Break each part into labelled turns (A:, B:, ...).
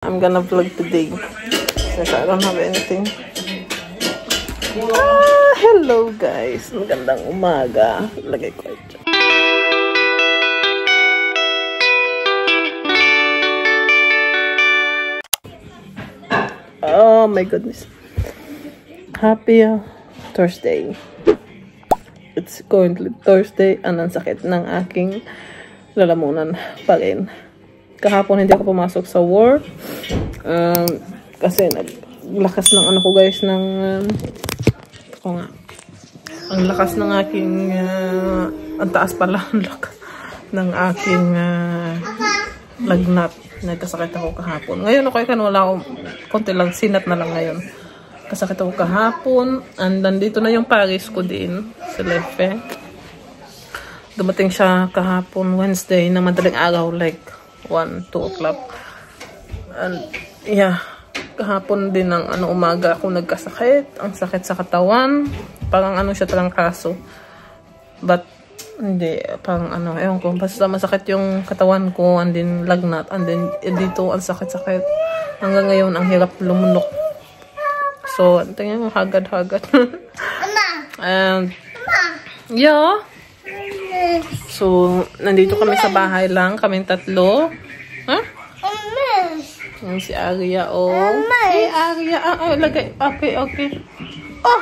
A: I'm gonna vlog today since I don't have anything. Hello guys, magandang umaga. Lagay ko ito. Oh my goodness. Happy Thursday. It's currently Thursday and ang sakit ng aking lalamunan pa rin. Kahapon hindi ako pumasok sa work kasi naglakas ng ano ko guys ng ang lakas ng aking ang taas pala ang lakas ng aking lagnat. Nagkasakit ako kahapon. Ngayon okay kan wala akong konti lang sinat na lang ngayon. Kasakit ako kahapon and nandito na yung Paris ko din sa Lefe. Dumating siya kahapon Wednesday na madaling araw like 1-2 o'clock. And yeah, kahapon din ng umaga ako nagkasakit. Ang sakit sa katawan. Parang siya talang kaso. But hindi, parang ewan ko. Basta masakit yung katawan ko and then lagnat. And then dito ang sakit-sakit. Hanggang ngayon ang hirap lumunok. So, tingnan mo, hagad-hagad. And yeah. So, nandito kami sa bahay lang. Kaming tatlo. Huh? Yung si Aria, oh. Hey, Aria. Lagay. Okay. Oh!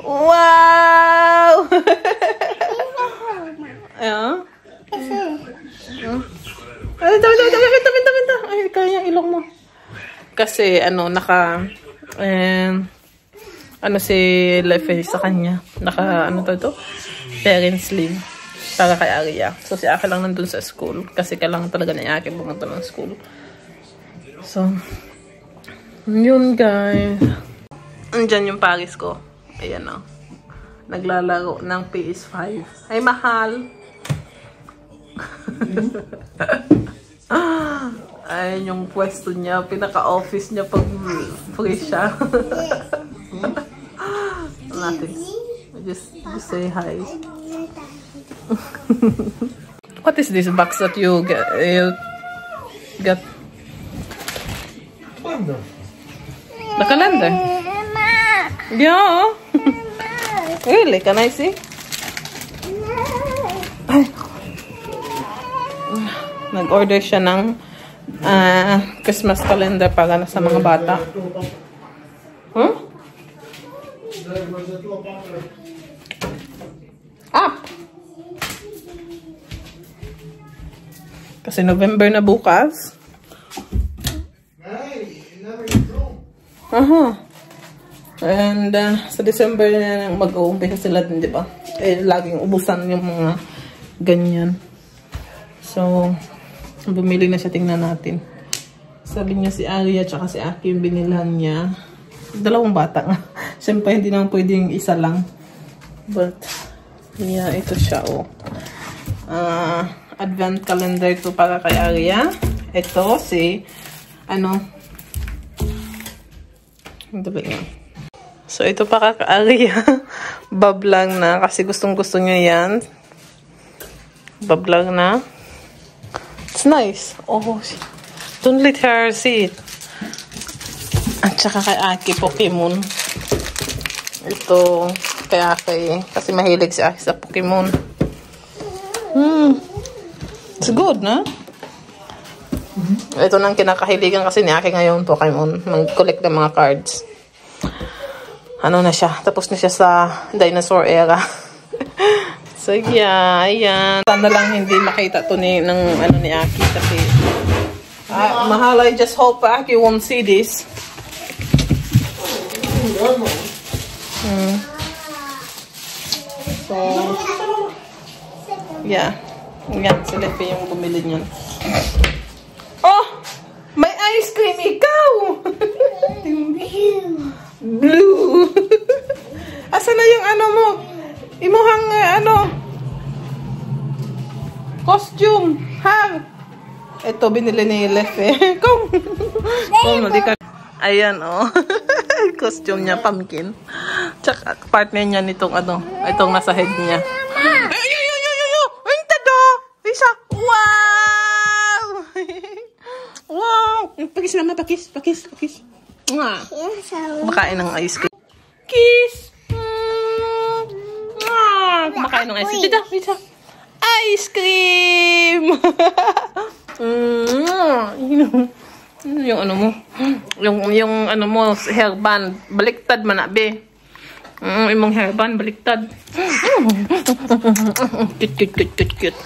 A: Wow! Ayan. Taminta. Ay, kaya yung ilong mo. Kasi, si Lefe sa kanya. Parents leave. Para kay Aria. So, si Aki lang nandun sa school. Kasi kailangan talaga ni Aki pumunta ng school. So, yun guys. Andyan yung Paris ko. Ayan o. Naglalaro ng PS5. Ay, mahal. Ayan yung pwesto niya. Pinaka-office niya pag free siya. Nothing. Just say hi. What is this box that you got? The calendar? Yeah. Really? Can I see? Nag-order siya ng Christmas calendar para sa mga bata. Huh? Kasi November na bukas. And sa December na mag-uumpisa sila din, di ba? Laging ubusan yung mga ganyan. So, bumili na siya, tingnan natin. Sabi niya si Aria at si Aki yung binilhan niya. Dalawang bata nga. Siyempre, hindi naman pwedeng isa lang. But, yeah, ito siya, oh. Advent calendar ito para kay Aria. Ito, So, ito para kay Aria. Bablang na. Kasi gustong-gusto niya yan. Bablang na. It's nice. Oh, don't let her see it. At saka kay Aki, Pokemon. Ito, kay Aki. Kasi mahilig si Aki sa Pokemon. It's good, na? Ito nang kinakahiligan kasi ni Aki ngayon, Pokemon. Mag-collect ng mga cards. Na siya. Tapos na siya sa dinosaur era. So, yeah. Ayan. Sana lang hindi makita to ni Aki. Kasi, mahal, I just hope Aki won't see this. So, yeah. Yan, si Lefe yung bumili niyan. Oh! May ice cream! Ikaw! Blue! Asa na yung mo? Imuhang costume! Hang! Ito, binili ni Lefe. Kung mali ka. Ayan, oh. Costume niya, pumpkin. Tsaka, partner niya nitong itong nasa head niya. Isa! Wow! Wow! Pakis naman, pakis. Kumakain ng ice cream. Kiss! Kumakain ng ice cream. Dito. Ice cream! Yung ano mo. Yung ano mo, hairband. Baliktad man, be. Imong hairband, baliktad. Cute.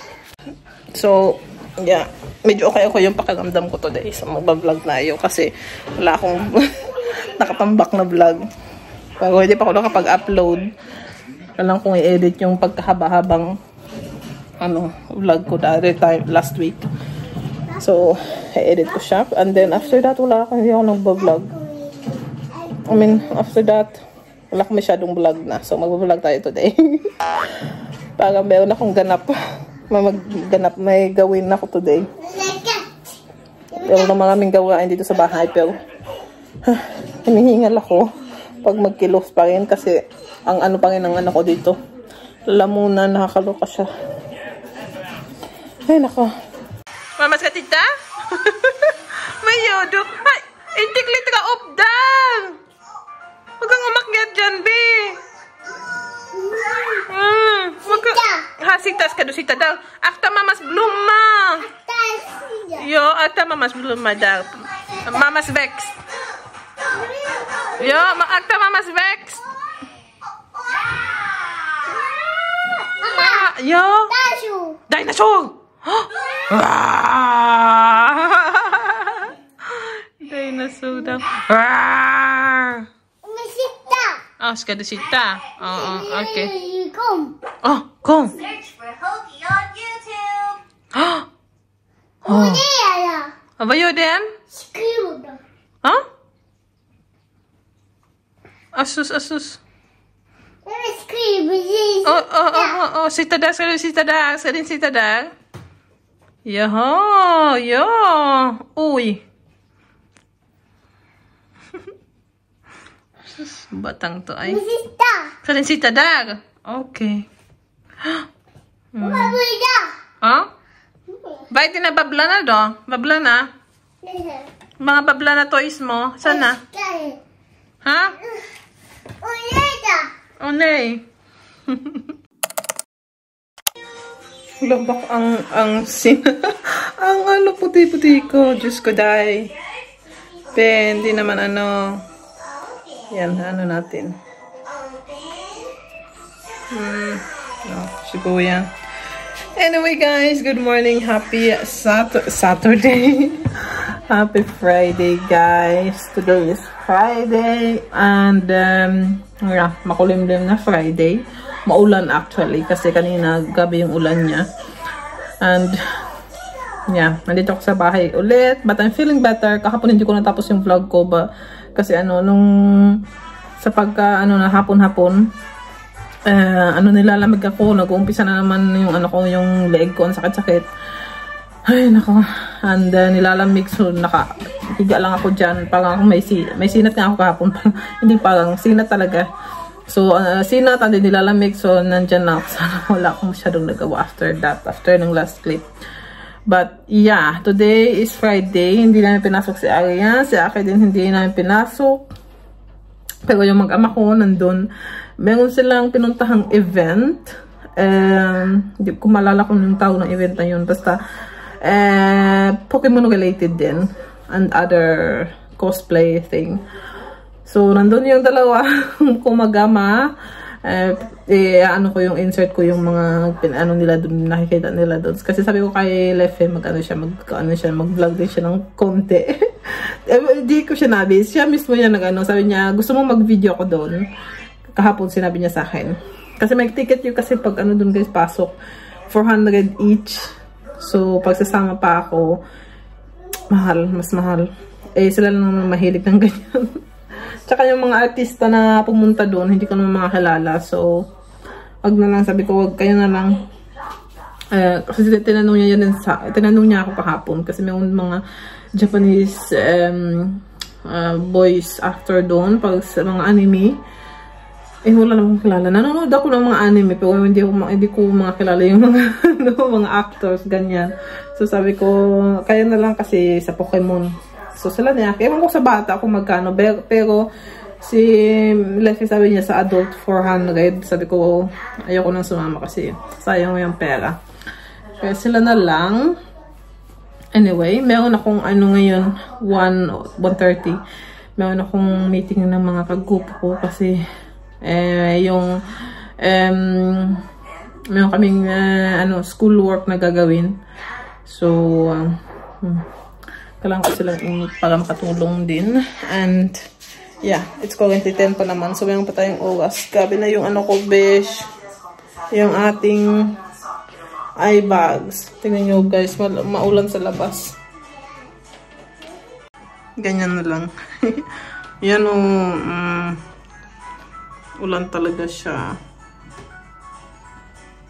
A: So, yeah. Medyo okay ako yung pakiramdam ko today sa mag-vlog na iyo kasi wala akong nakatambak na vlog. Pero hindi pa ako nakapag-upload. Kailangan kong i-edit yung pagkahaba-habang vlog ko last week. So, i-edit ko siya. And then, after that, hindi ako nag-vlog. I mean, after that, wala akong masyadong vlog na. So, mag-vlog tayo today. Para meron akong ganap. May gawin ako today. Pero na maraming gawain dito sa bahay. Pero, hinihingal ako pag magkilos pa rin. Kasi, ang ano pa rin ang ano ko dito. Lamunan, nakakaloka siya. Ay, nako. Mamas ka, tita? May yodo. Ay, intiklit ka up down. Huwag kang umakyat dyan, be. Hasitas ka doon, sita daw. Akta mamas bluma. Yo, akta mamas bluma daw. Mamas vex. Yo, akta mamas vex. Yo. Dinosaur. Dinosaur daw. Oh, skadusita. Okay. Oh, kom.
B: Search for Hoki on YouTube.
A: Apa yun din? Huh? Asus. Oh, sita dar. Yo. Uy. Batang to ay. Sita dar. Okay. Oh? Bakit na babla na do? Babla na? Mga babla na toys mo? Sana? Ha? Onay. Lambak ang puti-puti ko. Diyos ko, day. Hindi naman yan, natin. Siguro yan. Anyway, guys, good morning. Happy Saturday. Happy Friday, guys. Today is Friday. And, makulimlim na Friday. Maulan, actually. Kasi kanina, gabi yung ulan niya. And, yeah, nandito ako sa bahay ulit. But I'm feeling better. Kahapon hindi ko natapos yung vlog ko. Kasi sa pagka, na hapon-hapon, nilalamig ako, nag-uumpisa na naman yung leg ko, ang sakit-sakit. Ay, nako. And nilalamig, so nakahiga lang ako dyan. Parang may sinat nga ako kahapon. Hindi parang, sinat talaga. So, sinat, and nilalamig, so nandyan na ako. Sana wala akong masyadong nagawa after ng last clip. But, yeah, today is Friday. Hindi namin pinasok si Arian. Si Aki din hindi namin pinasok. Pero yung mag-ama ko, nandun. Meron silang pinuntahang event. Hindi ko malala kung yung tao ng event na yun. Basta, Pokemon related din. And other cosplay thing. So, nandun yung dalawa. Kung mag-ama, ko yung insert ko yung mga nila dun, nakikita nila dun. Kasi sabi ko kay Lefe, mag-vlog din siya ng konti. Hindi ko siya nabis. Siya mismo niya sabi niya, gusto mo mag-video ko doon. Kahapon sinabi niya sa akin. Kasi may ticket yun kasi pag dun guys, pasok. 400 each. So, pag sasama pa ako, mas mahal. Sila lang mahilig ng ganyan. Tsaka yung mga artista na pumunta doon, hindi ko naman makakilala. So, wag na lang, sabi ko, wag kayo na lang. Kasi tinanong niya ako kahapon. Kasi may mga Japanese voice actor doon pag sa mga anime. Wala namang kilala. Nanonood ako ng mga anime pero hindi ko makakilala yung mga mga actors ganyan. So sabi ko, kaya na lang kasi sa Pokemon. So sila niya, ewan ko sa bata kung magkano, pero si Leffy sabi niya sa adult 400. Sabi ko, ayoko nang sumama kasi sayang mo yung pera. Kaya sila na lang. Anyway, meron akong ano ngayon, 1:30. Meron akong meeting ng mga kagrupo ko kasi meron kaming school work na gagawin. So, kailangan ko silang para makatulong din. And, yeah, it's currently 10 pa naman. So, meron pa tayong oras. Gabi na yung ano ko, besh. Yung ating eye bags. Tingnan nyo guys, maulan sa labas. Ganyan na lang. Yan o, ulan talaga siya.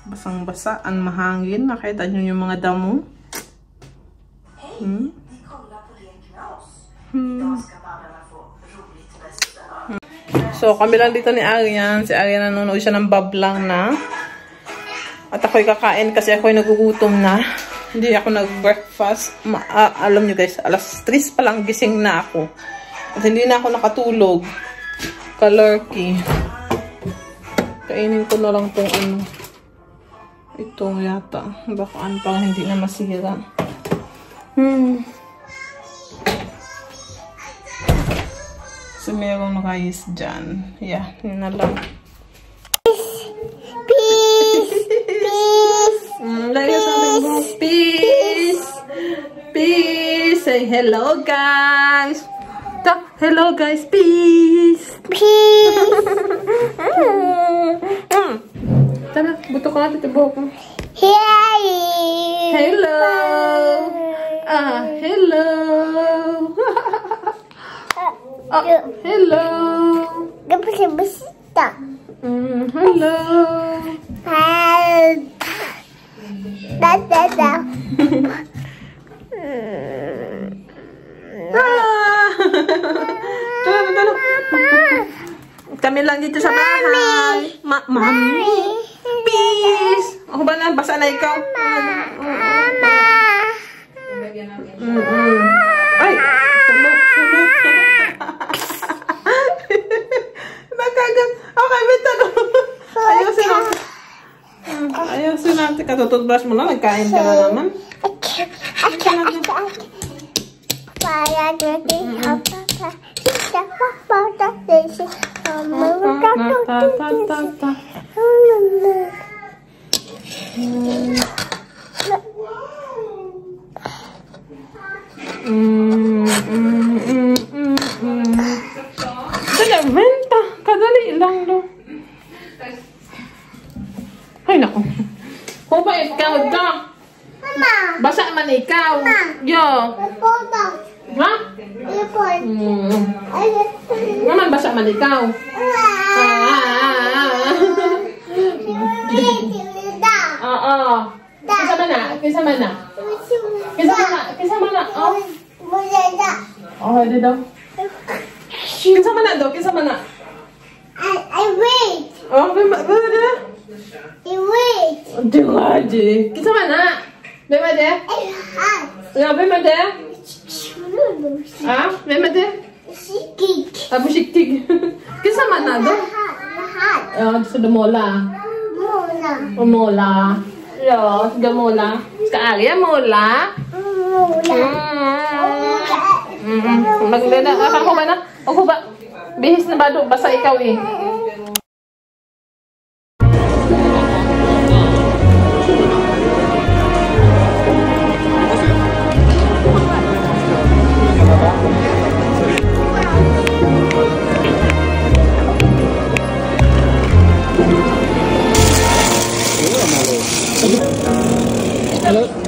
A: Basang-basaan, mahangin. Nakita nyo yung mga damo. So, kami lang dito ni Arian. Si Arian nanonood siya ng bablang na. At ako'y kakain kasi ako'y nagugutom na. Hindi ako nag-breakfast. Alam nyo guys, alas 3 pa lang gising na ako. At hindi na ako nakatulog. Kalurky. Kainin ko na lang tong ano. Ito yata. Baka ano pang hindi na masira. So merong rice dyan. Yeah, yun na lang. Peace! Peace! Say hello, guys! Hello, guys! Peace! Peace! Tara, buto ka natin tibok mo. Hello! Hello! Hello! Hello! Kami lang dito sa bahay. Mami! Peace! Ako ba na? Basa na ikaw? Mama! Ay! Hulog! Nakagat! Okay, bita na! Ayusin natin. Katututbrush mo lang. Nagkain ka na naman. Renta. Kadali lang do. Ay, naku. Kung ba ikaw da? Basa man ikaw. Yo. Ha? Naman basa man ikaw. Oo. Kisa man na. Oh. Oh, di daw. Kisa man na.
B: I wait.
A: Oh, bimada.
B: I wait.
A: Diwaji. Kisa man na. Bimada. Ya, bimada. Bimada.
B: Sikik.
A: Abu sikik. Kisa man na do. Sudah mola. Mola. Yo, gamola. Sekarang mola. Maganda. Ako ba na? Ako ba? Bihis na ba do? Basta ikaw eh.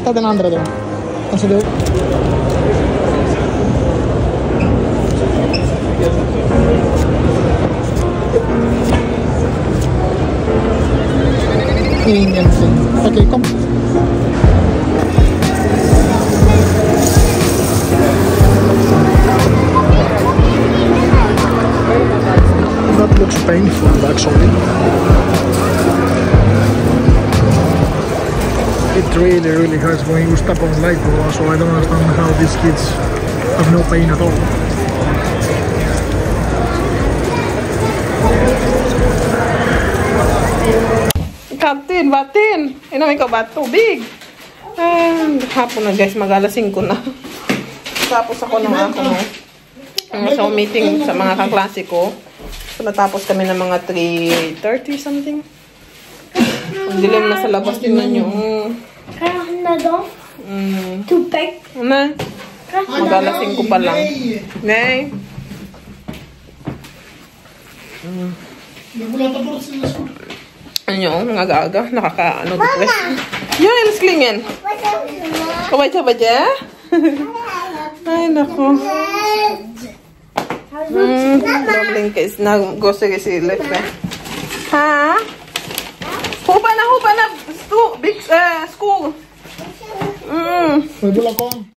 C: Tada na Andra doon. Kasi doon. Ingenting. Okay, kom. That looks painful actually. It really hurts when you step on light, so I don't understand how these kids Pagnupay na to.
A: Kaptin, batin. Inamin ka ba? Tubig. Hapon na guys, mag-alas 5 na. Tapos ako ng ako no. Sa meeting sa mga kaklase ko. So natapos kami ng mga 3:30 something. Ang dilim na sa labas din ninyo.
B: Tupek.
A: Na. Mag-alas 5 pa lang. Nay. Ano, nangagaga, nakaka-ano depress. Yan, slingen. Kaway sa ba dyan? Ay, nako. Dobling case na grocery si Lefe. Ha? Hupa na. Big school.
C: Pwede lang ko.